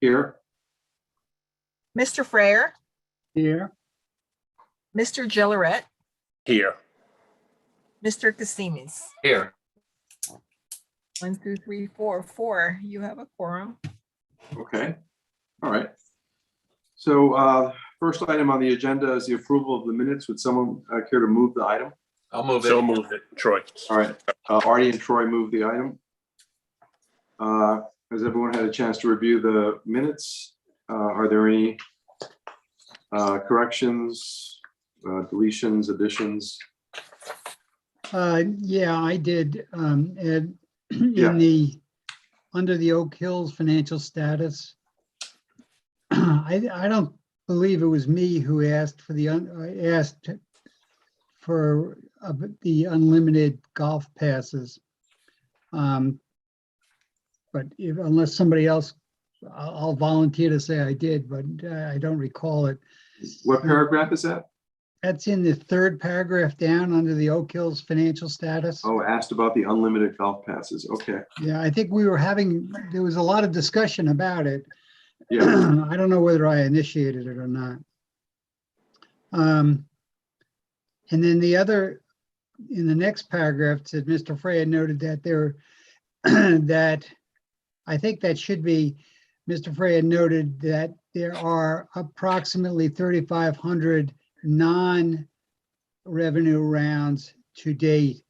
Here. Mr. Frayer, Here. Mr. Gilleret, Here. Mr. Casimis. Here. 1, 2, 3, 4, 4. You have a quorum. Okay. All right. So first item on the agenda is the approval of the minutes. Would someone care to move the item? I'll move it. So move it, Troy. All right. Artie and Troy move the item. Has everyone had a chance to review the minutes? Are there any corrections, deletions, additions? Yeah, I did. Ed, Yeah. under the Oak Hills financial status, I don't believe it was me who asked for the unlimited golf passes. But unless somebody else, I'll volunteer to say I did, but I don't recall it. What paragraph is that? That's in the third paragraph down under the Oak Hills financial status. Oh, asked about the unlimited golf passes. Okay. Yeah, I think there was a lot of discussion about it. Yeah. I don't know whether I initiated it or not. And then the other, in the next paragraph, said Mr. Freya noted that that I think that should be, Mr. Freya noted that there are approximately 3,500 non-revenue rounds to date,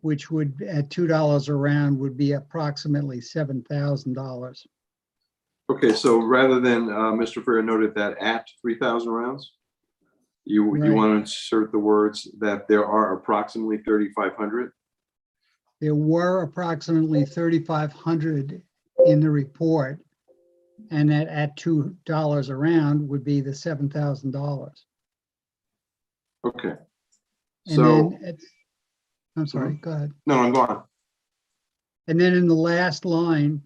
which would, at $2 a round, would be approximately $7,000. Okay, so rather than Mr. Freer noted that at 3,000 rounds, you Right. want to insert the words that there are approximately 3,500? There were approximately 3,500 in the report, and that at $2 a round would be the $7,000. Okay. And So, then, I'm sorry, go ahead. no, I'm going. And then in the last line,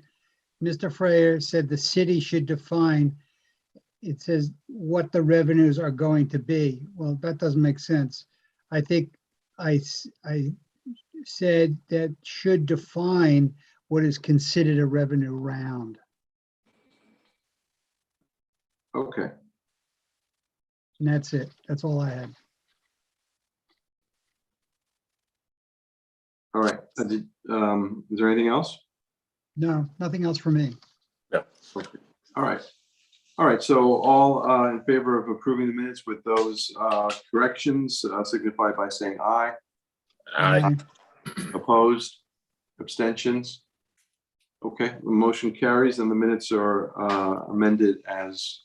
Mr. Freyer said the city should define, it says what the revenues are going to be. Well, that doesn't make sense. I think I said that should define what is considered a revenue round. Okay. And that's it. That's all I had. All right. Is there anything else? No, nothing else for me. Okay. All right. All right. So all in favor of approving the minutes with those corrections signify by saying aye. Aye. Opposed? Abstentions? Okay, the motion carries and the minutes are amended as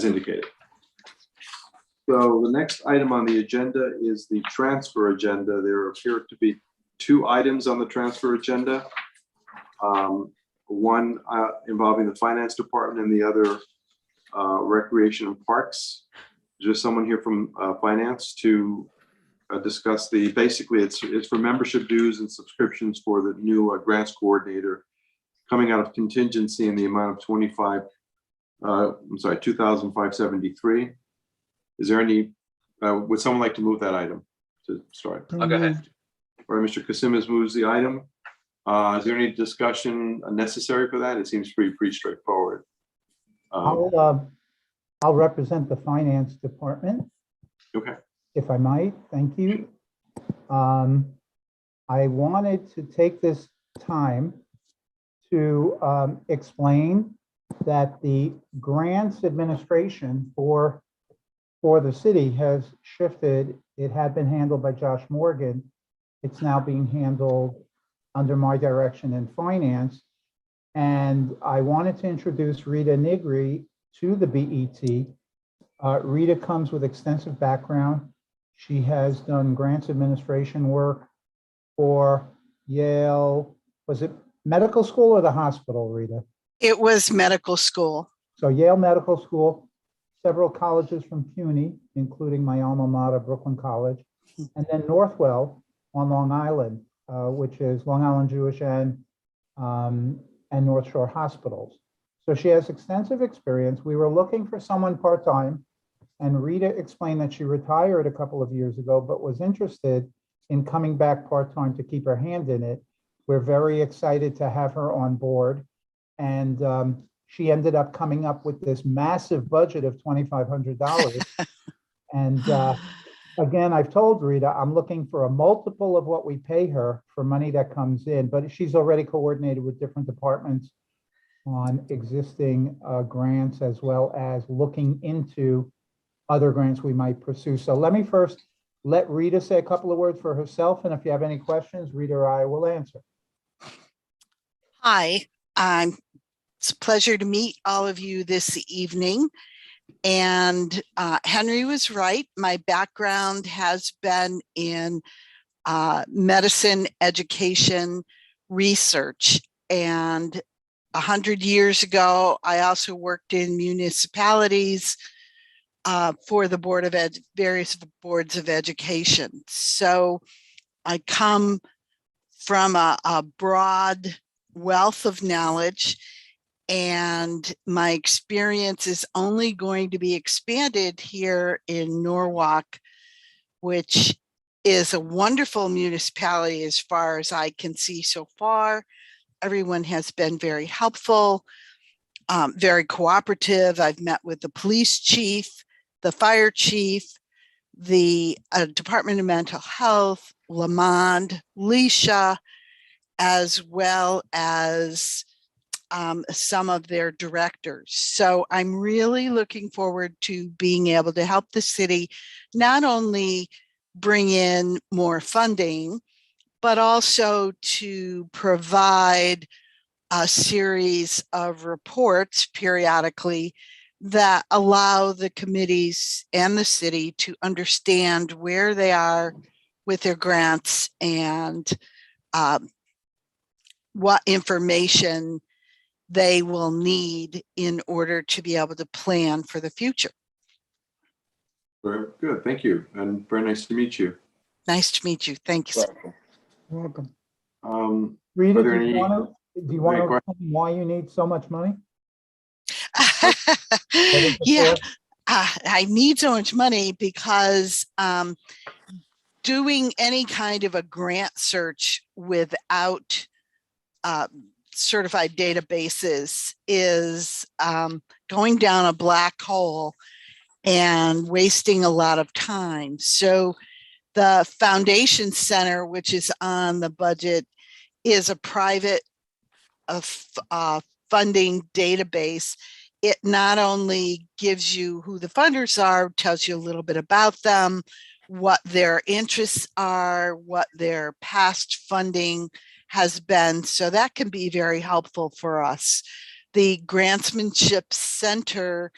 indicated. So the next item on the agenda is the transfer agenda. There appear to be two items on the transfer agenda. One involving the finance department and the other recreation and parks. Is there someone here from finance to discuss basically it's for membership dues and subscriptions for the new grants coordinator coming out of contingency in the amount of 2,573. Is there any, would someone like to move that item to start? So I'll go ahead. moved. All right, Mr. Casimis moves the item. Is there any discussion necessary for that? It seems pretty straightforward. I'll represent the finance department, Okay. if I might. Thank you. I wanted to take this time to explain that the grants administration for the city has shifted. It had been handled by Josh Morgan. It's now being handled under my direction in finance. And I wanted to introduce Rita Nigri to the BET. Rita comes with extensive background. She has done grants administration work for Yale. Was it medical school or the hospital, Rita? It was medical school. So Yale Medical School, several colleges from CUNY, including my alma mater, Brooklyn College, and then Northwell on Long Island, which is Long Island Jewish and North Shore hospitals. So she has extensive experience. We were looking for someone part-time, and Rita explained that she retired a couple of years ago, but was interested in coming back part-time to keep her hand in it. We're very excited to have her on board. And she ended up coming up with this massive budget of $2,500. And again, I've told Rita, I'm looking for a multiple of what we pay her for money that comes in, but she's already coordinated with different departments on existing grants, as well as looking into other grants we might pursue. So let me first let Rita say a couple of words for herself, and if you have any questions, Rita or I will answer. Hi, it's a pleasure to meet all of you this evening. And Henry was right. My background has been in medicine, education, research. And 100 years ago, I also worked in municipalities for the various boards of education. So I come from a broad wealth of knowledge, and my experience is only going to be expanded here in Norwalk, which is a wonderful municipality as far as I can see so far. Everyone has been very helpful, very cooperative. I've met with the police chief, the fire chief, the Department of Mental Health, Lamond, Leisha, as well as some of their directors. So I'm really looking forward to being able to help the city not only bring in more funding, but also to provide a series of reports periodically that allow the committees and the city to understand where they are with their grants and what information they will need in order to be able to plan for the future. Very good. Thank you. And very nice to meet you. Nice to meet you. Thank you. Welcome. Rita, Are there do you any- want to explain why you need so much money? Yeah, I need so much money because doing any kind of a grant search without certified databases is going down a black hole and wasting a lot of time. So the Foundation Center, which is on the budget, is a private funding database. It not only gives you who the funders are, tells you a little bit about them, what their interests are, what their past funding has been. So that can be very helpful for us. The Grantsmanship Center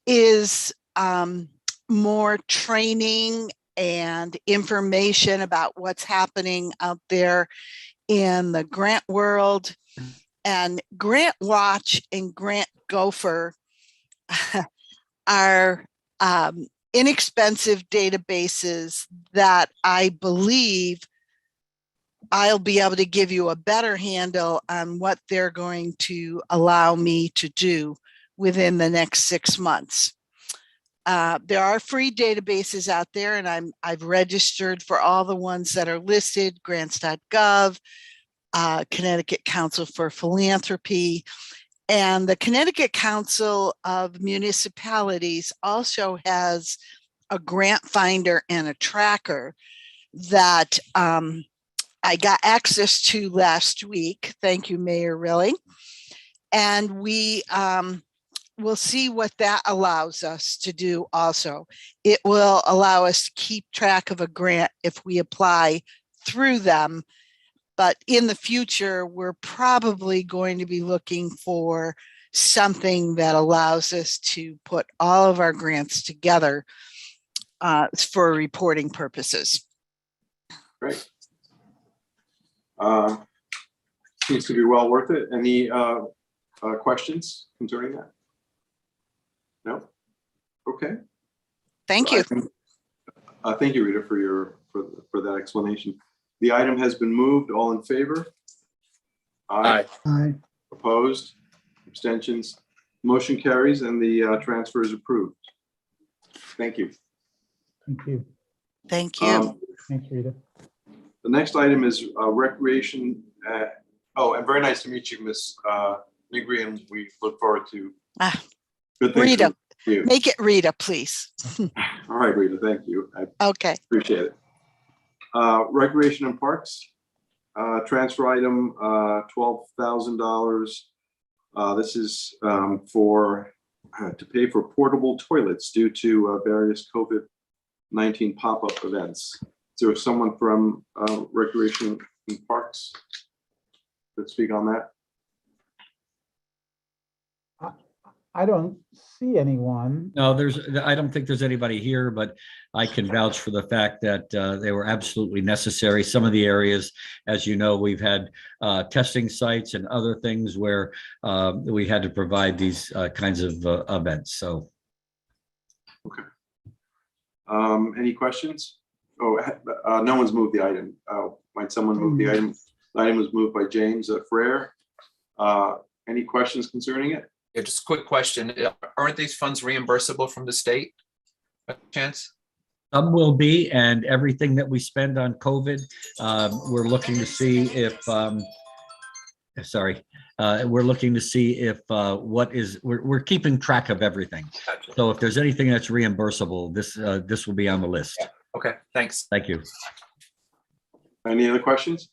is more training and information about what's happening out there in the grant world. And Grant Watch and Grant Gopher are inexpensive databases that I believe I'll be able to give you a better handle on what they're going to allow me to do within the next 6 months. There are free databases out there, and I've registered for all the ones that are listed: grants.gov, Connecticut Council for Philanthropy, and the Connecticut Council of Municipalities also has a grant finder and a tracker that I got access to last week. Thank you, Mayor Rilling. And we will see what that allows us to do also. It will allow us to keep track of a grant if we apply through them. But in the future, we're probably going to be looking for something that allows us to put all of our grants together for reporting purposes. Great. Seems to be well worth it. Any questions concerning that? No? Okay. Thank you. Thank you, Rita, for that explanation. The item has been moved. All in favor? Aye. Aye. Opposed? Abstentions? Motion carries and the transfer is approved. Thank you. Thank you. Thank you. Thanks, Rita. The next item is recreation Oh, and very nice to meet you, Miss Negri, and we look forward to Ah, good things Rita, for you. make it Rita, please. All right, Rita, thank you. I Okay. appreciate it. Recreation and Parks, transfer item, $12,000. This is for to pay for portable toilets due to various COVID-19 pop-up events. Is there someone from Recreation and Parks that speak on that? I don't see anyone. No, I don't think there's anybody here, but I can vouch for the fact that they were absolutely necessary. Some of the areas, as you know, we've had testing sites and other things where we had to provide these kinds of events. So. Okay. Any questions? Oh, no one's moved the item. Might someone move the item? The item was moved by James Frere. Any questions concerning it? Yeah, just a quick question. Aren't these funds reimbursable from the state? By chance? Some will be, and everything that we spend on COVID, we're looking to see if, we're looking to see if we're keeping track of everything. Gotcha. So if there's anything that's reimbursable, this will be on the list. Okay, thanks. Thank you. Any other questions?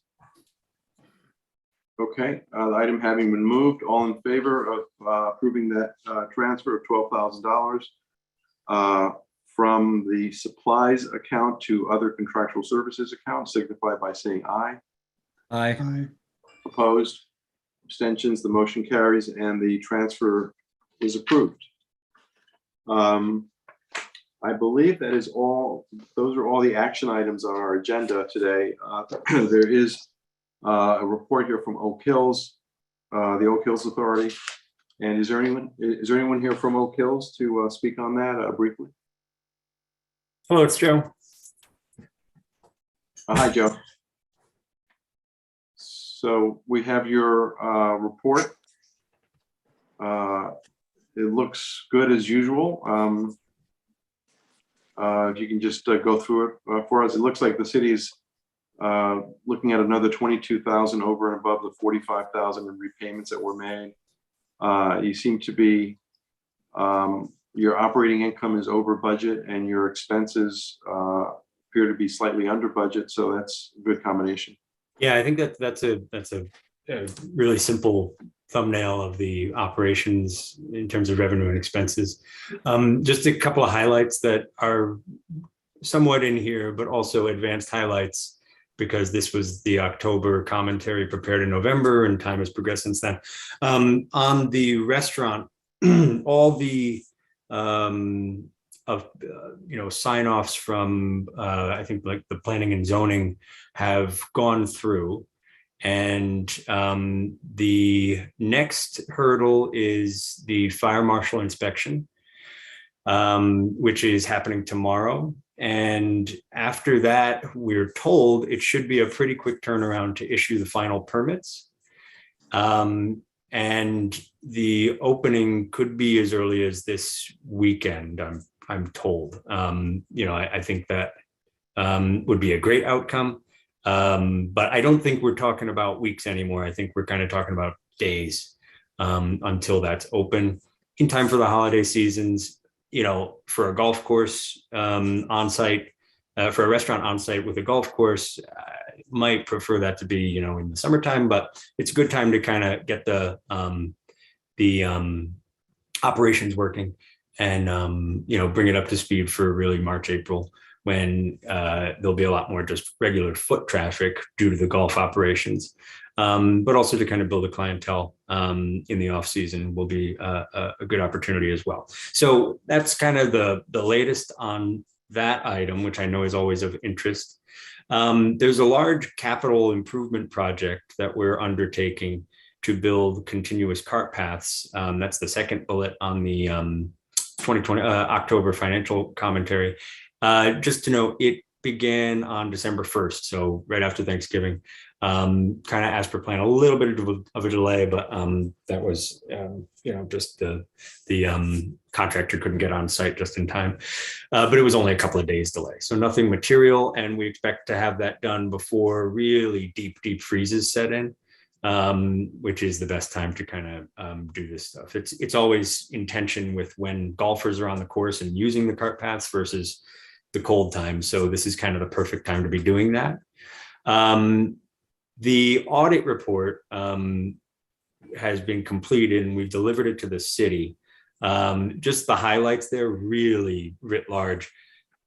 Okay, the item having been moved, all in favor of approving that transfer of $12,000 from the supplies account to other contractual services account, signify by saying aye. Aye. Aye. Opposed, abstentions, the motion carries and the transfer is approved. I believe that is all, those are all the action items on our agenda today. There is a report here from Oak Hills, the Oak Hills Authority. And is there anyone here from Oak Hills to speak on that briefly? Hello, it's Joe. Hi, Joe. So we have your report. It looks good as usual. If you can just go through it for us. It looks like the city's looking at another 22,000 over and above the 45,000 in repayments that were made. You seem to be, your operating income is over budget and your expenses appear to be slightly under budget. So that's a good combination. Yeah, I think that's a really simple thumbnail of the operations in terms of revenue and expenses. Just a couple of highlights that are somewhat in here, but also advanced highlights, because this was the October commentary prepared in November and time has progressed since then. On the restaurant, all the sign-offs from I think like the planning and zoning have gone through, and the next hurdle is the fire marshal inspection, which is happening tomorrow. And after that, we're told it should be a pretty quick turnaround to issue the final permits. And the opening could be as early as this weekend, I'm told. I think that would be a great outcome. But I don't think we're talking about weeks anymore. I think we're kind of talking about days until that's open in time for the holiday seasons. For a golf course on site, for a restaurant on site with a golf course, I might prefer that to be, in the summertime, but it's a good time to kind of get the operations working and, bring it up to speed for really March, April, when there'll be a lot more just regular foot traffic due to the golf operations. But also to kind of build a clientele in the off season will be a good opportunity as well. So that's kind of the latest on that item, which I know is always of interest. There's a large capital improvement project that we're undertaking to build continuous cart paths. That's the second bullet on the 2020 October financial commentary. Just to know, it began on December 1st, so right after Thanksgiving. Kind of as per plan, a little bit of a delay, but that was, just the contractor couldn't get on site just in time. But it was only a couple of days delay. So nothing material. And we expect to have that done before really deep freezes set in, which is the best time to kind of do this stuff. It's always in tension with when golfers are on the course and using the cart paths versus the cold time. So this is kind of the perfect time to be doing that. The audit report has been completed and we've delivered it to the city. Just the highlights there, really writ large.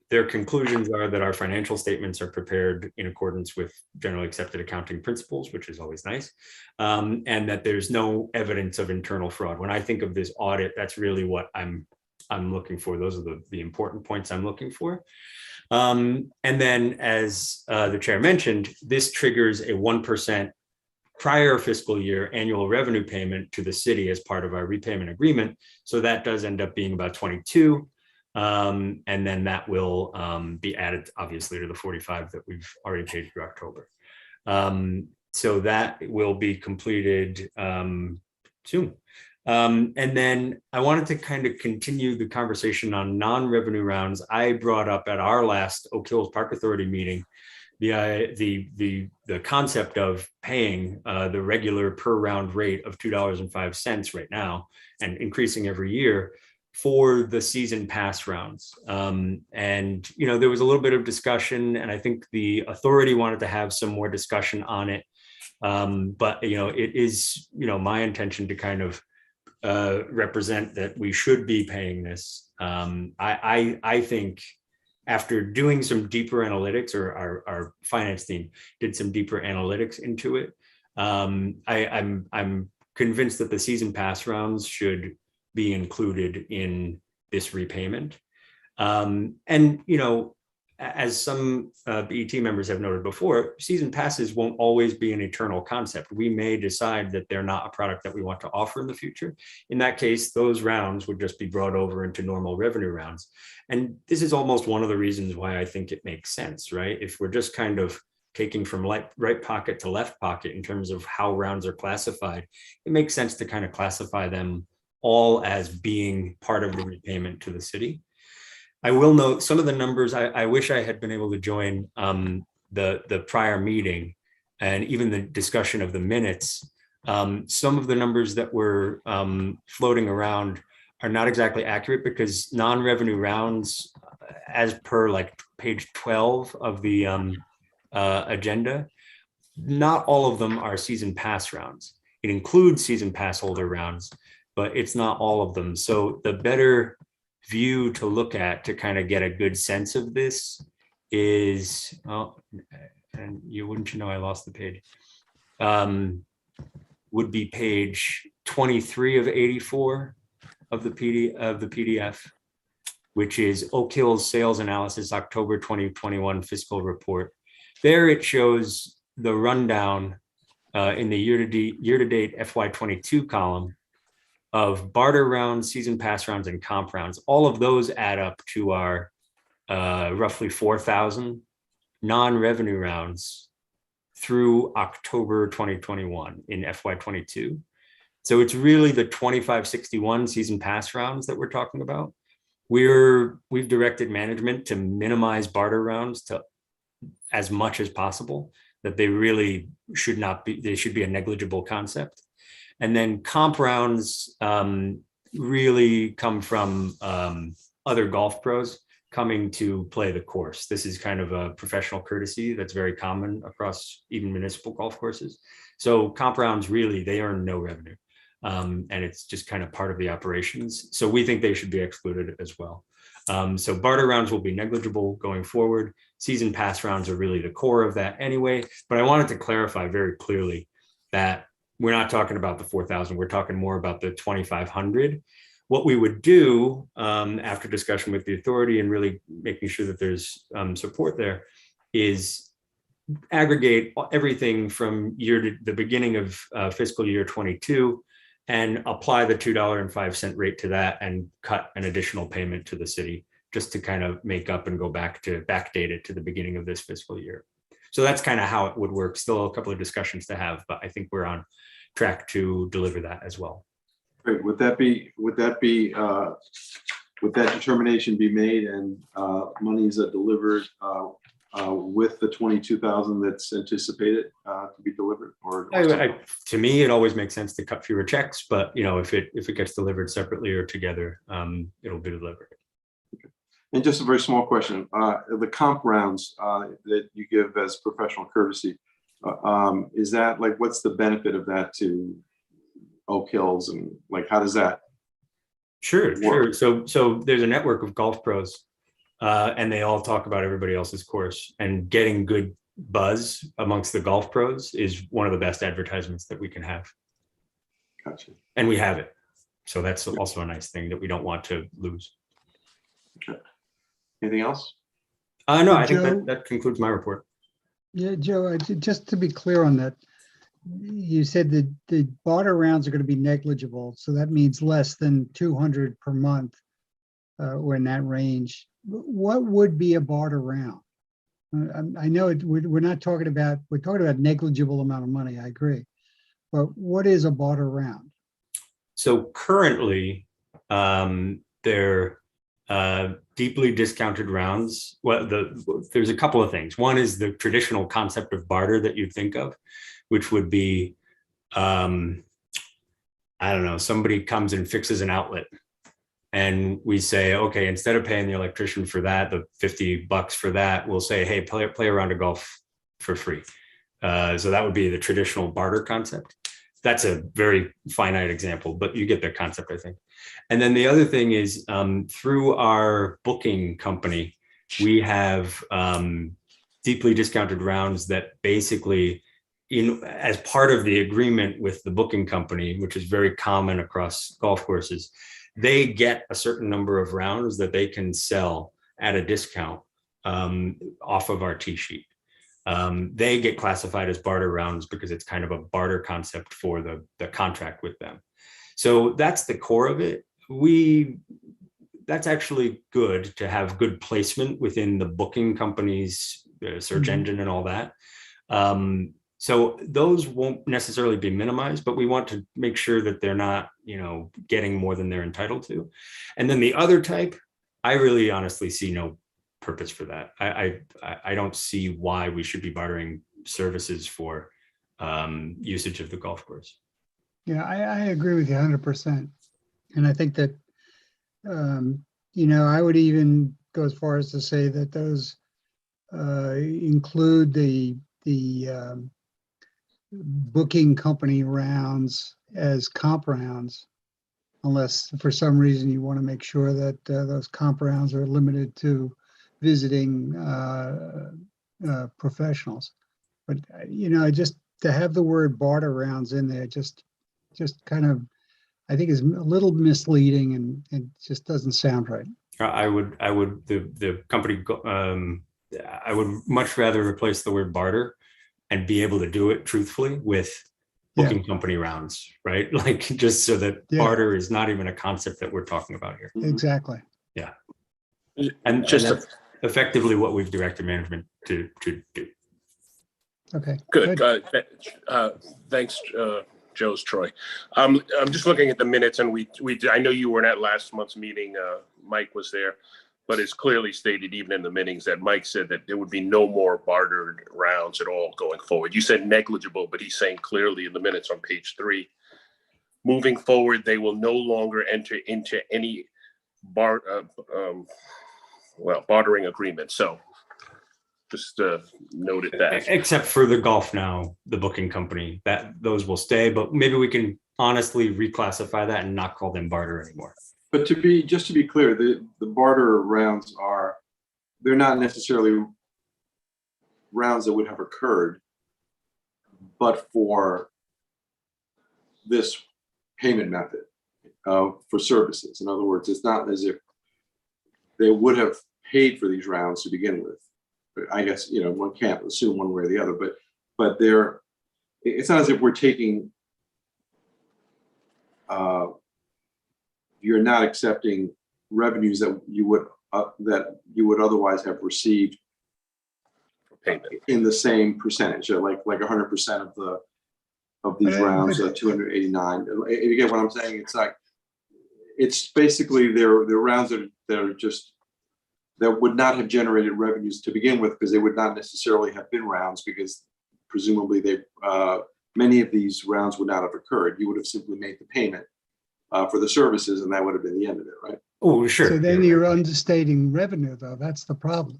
Their conclusions are that our financial statements are prepared in accordance with generally accepted accounting principles, which is always nice, and that there's no evidence of internal fraud. When I think of this audit, that's really what I'm looking for. Those are the important points I'm looking for. And then, as the chair mentioned, this triggers a 1% prior fiscal year annual revenue payment to the city as part of our repayment agreement. So that does end up being about 22. And then that will be added, obviously, to the 45 that we've already paid through October. So that will be completed soon. And then I wanted to kind of continue the conversation on non-revenue rounds. I brought up at our last Oak Hills Park Authority meeting the concept of paying the regular per round rate of $2.05 right now and increasing every year for the season pass rounds. And there was a little bit of discussion, and I think the authority wanted to have some more discussion on it. But it is my intention to kind of represent that we should be paying this. I think after doing some deeper analytics, or our finance team did some deeper analytics into it, I'm convinced that the season pass rounds should be included in this repayment. As some BET members have noted before, season passes won't always be an eternal concept. We may decide that they're not a product that we want to offer in the future. In that case, those rounds would just be brought over into normal revenue rounds. And this is almost one of the reasons why I think it makes sense, right? If we're just kind of taking from right pocket to left pocket in terms of how rounds are classified, it makes sense to kind of classify them all as being part of the repayment to the city. I will note some of the numbers. I wish I had been able to join the prior meeting and even the discussion of the minutes. Some of the numbers that were floating around are not exactly accurate because non-revenue rounds, as per like page 12 of the agenda, not all of them are season pass rounds. It includes season pass holder rounds, but it's not all of them. So the better view to look at to kind of get a good sense of this is, and I lost the page, would be page 23 of 84 of the PDF, which is Oak Hills Sales Analysis October 2021 Fiscal Report. There it shows the rundown in the year-to-date FY22 column of barter rounds, season pass rounds, and comp rounds. All of those add up to our roughly 4,000 non-revenue rounds through October 2021 in FY22. So it's really the 2561 season pass rounds that we're talking about. We've directed management to minimize barter rounds to as much as possible, that they really should not be, they should be a negligible concept. And then comp rounds really come from other golf pros coming to play the course. This is kind of a professional courtesy that's very common across even municipal golf courses. So comp rounds really, they earn no revenue. And it's just kind of part of the operations. So we think they should be excluded as well. So barter rounds will be negligible going forward. Season pass rounds are really the core of that anyway. But I wanted to clarify very clearly that we're not talking about the 4,000. We're talking more about the 2,500. What we would do after discussion with the authority and really making sure that there's support there is aggregate everything from the beginning of fiscal year 22 and apply the $2.05 rate to that and cut an additional payment to the city just to kind of make up and go back to backdate it to the beginning of this fiscal year. So that's kind of how it would work. Still a couple of discussions to have, but I think we're on track to deliver that as well. Great. Would that determination be made and monies are delivered with the 22,000 that's anticipated to be delivered? Or To me, it always makes sense to cut fewer checks, but if it gets delivered separately or together, it'll be delivered. And just a very small question, the comp rounds that you give as professional courtesy, is that like, what's the benefit of that to Oak Hills, and like, how does that? Sure. So there's a network of golf pros, and they all talk about everybody else's course, and getting good buzz amongst the golf pros is one of the best advertisements that we can have. Gotcha. And we have it. So that's also a nice thing that we don't want to lose. Okay. Anything else? No, I think Joe? that concludes my report. Yeah, Joe, just to be clear on that, you said that the barter rounds are going to be negligible, so that means less than 200 per month, or in that range. What would be a barter round? I know we're not talking about, we're talking about negligible amount of money, I agree. But what is a barter round? So currently, they're deeply discounted rounds. Well, there's a couple of things. One is the traditional concept of barter that you'd think of, which would be, I don't know, somebody comes and fixes an outlet, and we say, okay, instead of paying the electrician for that, the $50 for that, we'll say, hey, play a round of golf for free. So that would be the traditional barter concept. That's a very finite example, but you get the concept, I think. And then the other thing is, through our booking company, we have deeply discounted rounds that basically, as part of the agreement with the booking company, which is very common across golf courses, they get a certain number of rounds that they can sell at a discount off of our tee sheet. They get classified as barter rounds because it's kind of a barter concept for the contract with them. So that's the core of it. That's actually good to have good placement within the booking company's search engine and all that. So those won't necessarily be minimized, but we want to make sure that they're not, getting more than they're entitled to. And then the other type, I really honestly see no purpose for that. I don't see why we should be bartering services for usage of the golf course. Yeah, I agree with you 100%. And I think that, I would even go as far as to say that those include the booking company rounds as comp rounds, unless for some reason you want to make sure that those comp rounds are limited to visiting professionals. But, just to have the word barter rounds in there, just kind of, I think is a little misleading, and it just doesn't sound right. The company, I would much rather replace the word barter and be able to do it truthfully with booking company rounds, right? Like, just so that barter is not even a concept that we're talking about here. Exactly. Yeah. And that's effectively what we've directed management to do. Okay. Good. Thanks, Joe's Troy. I'm just looking at the minutes, and I know you weren't at last month's meeting. Mike was there, but it's clearly stated even in the meetings that Mike said that there would be no more bartered rounds at all going forward. You said negligible, but he's saying clearly in the minutes on page 3, moving forward, they will no longer enter into any bartering agreement. So just noted that. Except for the Golf Now, the booking company, those will stay, but maybe we can honestly reclassify that and not call them barter anymore. But just to be clear, the barter rounds they're not necessarily rounds that would have occurred, but for this payment method for services. In other words, it's not as if they would have paid for these rounds to begin with. I guess, one can't assume one way or the other, but it's not as if we're taking, you're not accepting revenues that you would otherwise have received payment. in the same percentage, like 100% of these But, rounds, 289. If you get what I'm saying, it's like, it's basically they're rounds that are just, that would not have generated revenues to begin with, because they would not necessarily have been rounds, because presumably many of these rounds would not have occurred. You would have simply made the payment for the services, and that would have been the end of it, right? Oh, sure. So then you're understating revenue, though. That's the problem.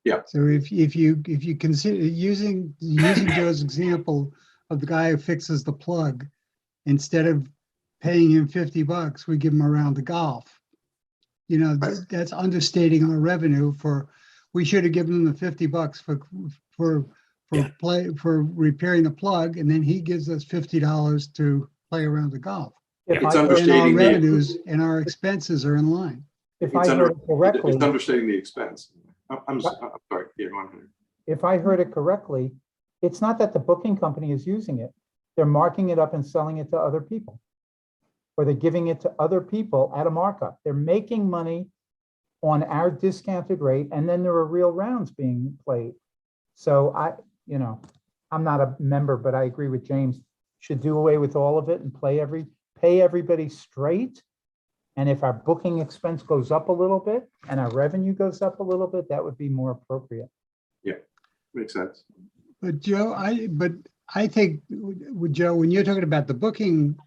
Yeah. So if you consider using Joe's example of the guy who fixes the plug, instead of paying him $50, we give him a round of golf. You know, Right. that's understating our revenue we should have given him the $50 for Yeah. for repairing the plug, and then he gives us $50 to play around the golf. If It's I heard- And our understating the, revenues and our expenses are in line. if I heard it correctly, it's understating the expense. I'm sorry. Yeah, go on. if I heard it correctly, it's not that the booking company is using it. They're marking it up and selling it to other people. Or they're giving it to other people at a markup. They're making money on our discounted rate, and then there are real rounds being played. So I'm not a member, but I agree with James. Should do away with all of it and pay everybody straight. And if our booking expense goes up a little bit and our revenue goes up a little bit, that would be more appropriate. Makes sense. But Joe, I think with Joe, when you're talking about the booking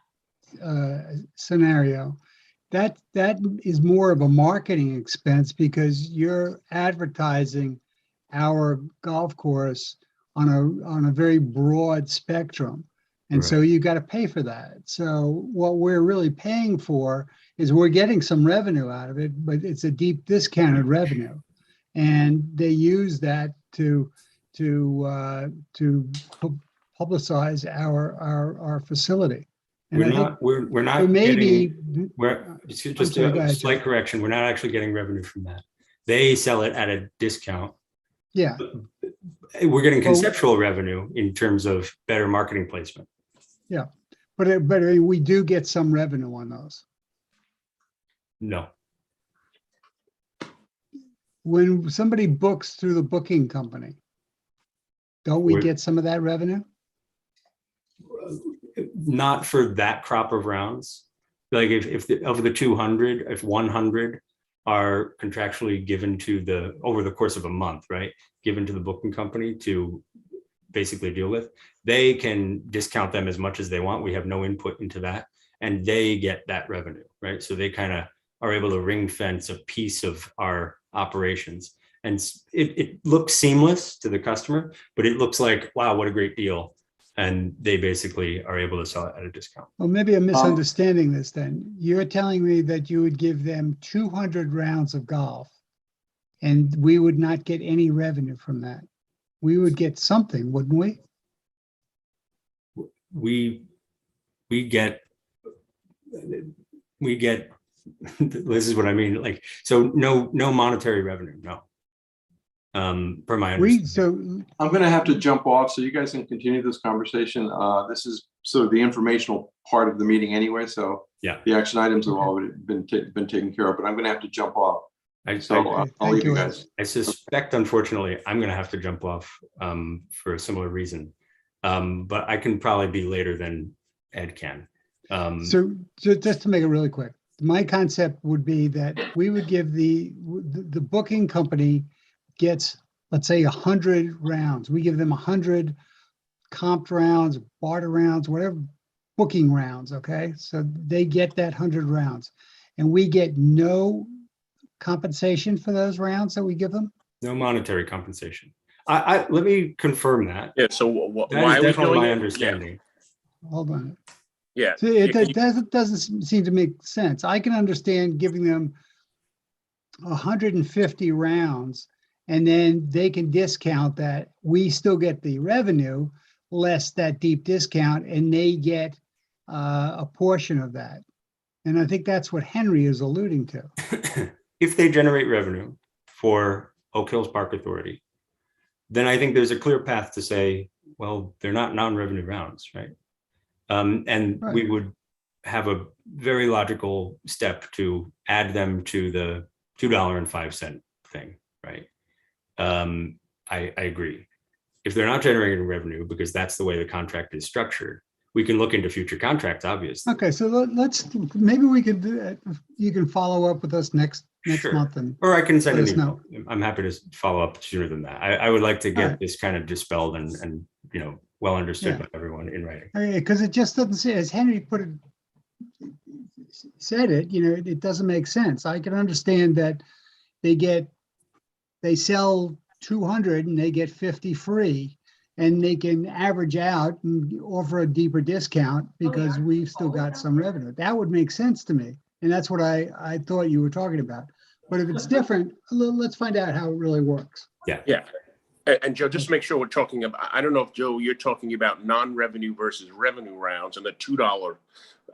scenario, that is more of a marketing expense, because you're advertising our golf course on a very broad spectrum. And so you got to pay for that. So what we're really paying for is we're getting some revenue out of it, but it's a deep discounted revenue. And they use that to publicize our facility. And I think We're not there may getting, be, just sorry, go a ahead, slight Joe. correction. We're not actually getting revenue from that. They sell it at a discount. yeah, We're getting Well- conceptual revenue in terms of better marketing placement. but we do get some revenue on those. No, When somebody books through the booking company, don't we We're- get some of that revenue? not for that crop of rounds. Like of the 200, if 100 are contractually given to over the course of a month, right? Given to the booking company to basically deal with, they can discount them as much as they want. We have no input into that, and they get that revenue, right? So they kind of are able to ring fence a piece of our operations. And it looks seamless to the customer, but it looks like, wow, what a great deal. And they basically are able to sell it at a discount. Well, maybe I'm misunderstanding this then. You're telling me that you would give them 200 rounds of golf and we would not get any revenue from that. We would get something, wouldn't we? We get, this is what I mean, like, so no monetary revenue, no. Per my understanding. I'm going to have to jump off, so you guys can continue this conversation. This is sort of the informational part of the meeting anyway, so Yeah. the action items have already been taken care of, but I'm going to have to jump off. So I'll leave you guys. I suspect, unfortunately, I'm going to have to jump off for a similar reason. But I can probably be later than Ed can. So just to make it really quick, my concept would be that we would give the booking company gets, let's say, 100 rounds. We give them 100 comped rounds, barter rounds, whatever, booking rounds, okay? So they get that 100 rounds. And we get no compensation for those rounds that we give them? No monetary compensation. Let me confirm that. Yeah, so That why is are we definitely doing my it? understanding. Hold on. Yeah. So it doesn't seem to make sense. I can understand giving them 150 rounds and then they can discount that. We still get the revenue less that deep discount and they get a portion of that. And I think that's what Henry is alluding to. If they generate revenue for Oak Hills Park Authority, then I think there's a clear path to say, well, they're not non-revenue rounds, right? And Right. we would have a very logical step to add them to the $2.05 thing, right? I agree. If they're not generating revenue, because that's the way the contract is structured, we can look into future contracts, obviously. Okay, so let's, maybe we could, you can follow up with us next Sure. month and, Or I can send Let an us know. email. I'm happy to follow up sooner than that. I would like to get Alright. this kind of dispelled and, you know, well understood Yeah. by everyone in writing. because it just doesn't say, as Henry said it, you know, it doesn't make sense. I can understand that they sell 200 and they get 50 free, and they can average out and offer a deeper discount because we've still got some revenue. That would make sense to me. And that's what I thought you were talking about. But if it's different, let's find out how it really works. Yeah. And Joe, just to make sure we're talking about, I don't know if Joe, you're talking about non-revenue versus revenue rounds and the $2.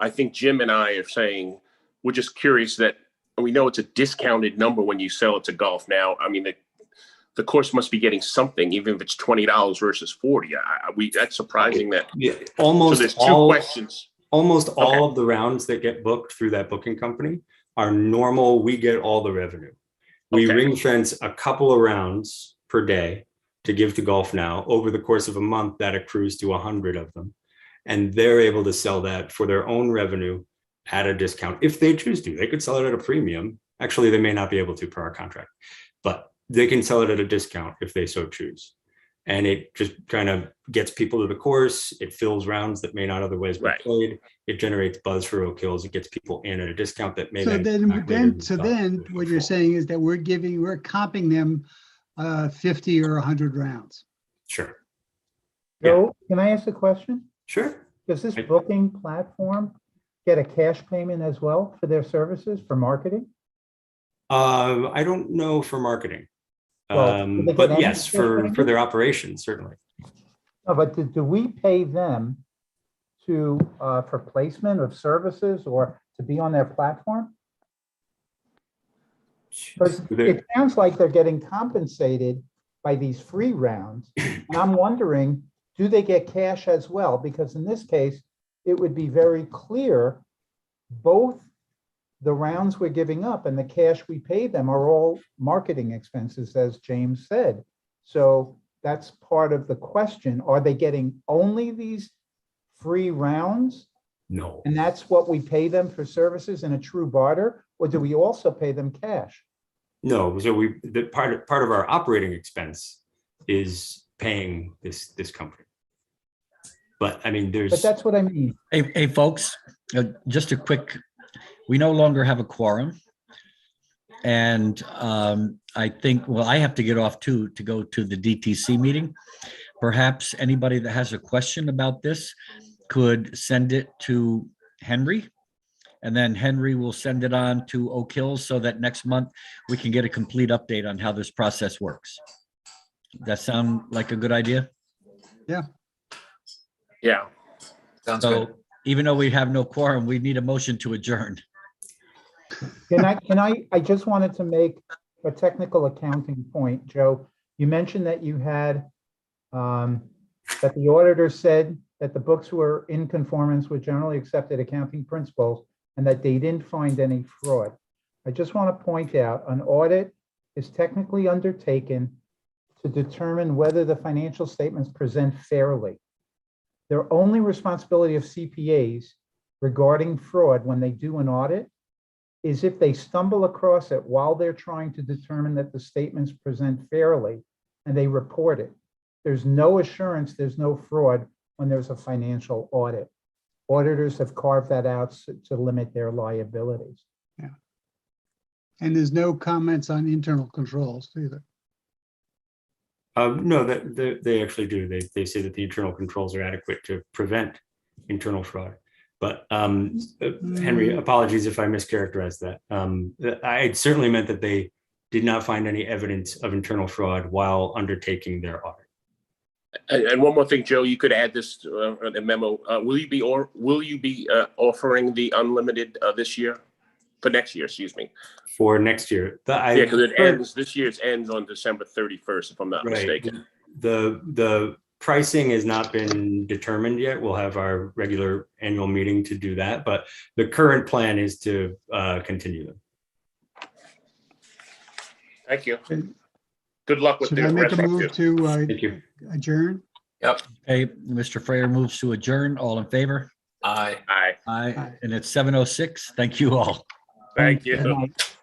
I think Jim and I are saying, we're just curious that we know it's a discounted number when you sell it to golf. Now, I mean, the course must be getting something, even if it's $20 versus 40. That's surprising that. Yeah, So almost there's two all, questions. almost all Okay. of the rounds that get booked through that booking company are normal. We get all the revenue. We Okay. ring fence a couple of rounds per day to give to Golf Now. Over the course of a month, that accrues to 100 of them. And they're able to sell that for their own revenue at a discount. If they choose to, they could sell it at a premium. Actually, they may not be able to per our contract, but they can sell it at a discount if they so choose. And it just kind of gets people to the course. It fills rounds that may not otherwise be Right. played. It generates buzz for Oak Hills. It gets people in at a discount that may So then. then, come back later and stop what the you're fall. saying is that we're comping them 50 or 100 rounds. Sure, Joe, can I ask a question? sure. Does this I- booking platform get a cash payment as well for their services for marketing? I don't know for marketing. Well, do they get But any yes, cash for payment? their operations, certainly. No, but do we pay them to, for placement of services or to be on their platform? Because They're- it sounds like they're getting compensated by these free rounds. And I'm wondering, do they get cash as well? Because in this case, it would be very clear, both the rounds we're giving up and the cash we pay them are all marketing expenses, as James said. So that's part of the question. Are they getting only these free rounds? No, And that's what we pay them for services in a true barter? Or do we also pay them cash? no. So the part of our operating expense is paying this company. But I mean, But there's, that's what I mean. Hey, folks, just a quick, we no longer have a quorum. And I think, well, I have to get off too, to go to the DTC meeting. Perhaps anybody that has a question about this could send it to Henry. And then Henry will send it on to Oak Hills so that next month we can get a complete update on how this process works. That sound like a good idea? Yeah. Sounds good. So even though we have no quorum, we need a motion to adjourn. I just wanted to make a technical accounting point, Joe. You mentioned that you had, that the auditor said that the books were in conformance with generally accepted accounting principles and that they didn't find any fraud. I just want to point out, an audit is technically undertaken to determine whether the financial statements present fairly. Their only responsibility of CPAs regarding fraud when they do an audit is if they stumble across it while they're trying to determine that the statements present fairly and they report it. There's no assurance there's no fraud when there's a financial audit. Auditors have carved that out to limit their liabilities. And there's no comments on internal controls either. no, that they actually do. They say that the internal controls are adequate to prevent internal fraud. But Henry, apologies if I mischaracterized that. I certainly meant that they did not find any evidence of internal fraud while undertaking their audit. And one more thing, Joe, you could add this to a memo. Will you be offering the unlimited this year? For next year, excuse me. For next year. Yeah, because it ends, this year's ends on December 31st, if I'm not Right. mistaken. The pricing has not been determined yet. We'll have our regular annual meeting to do that, but the current plan is to continue them. Thank you. Good luck with Should the I make rest a of move you. to Thank you. adjourn? Yep. Okay, Mr. Freyer moves to adjourn. All in favor? Aye. Aye, Aye. And it's 7:06. Thank you all. thank you. Good night.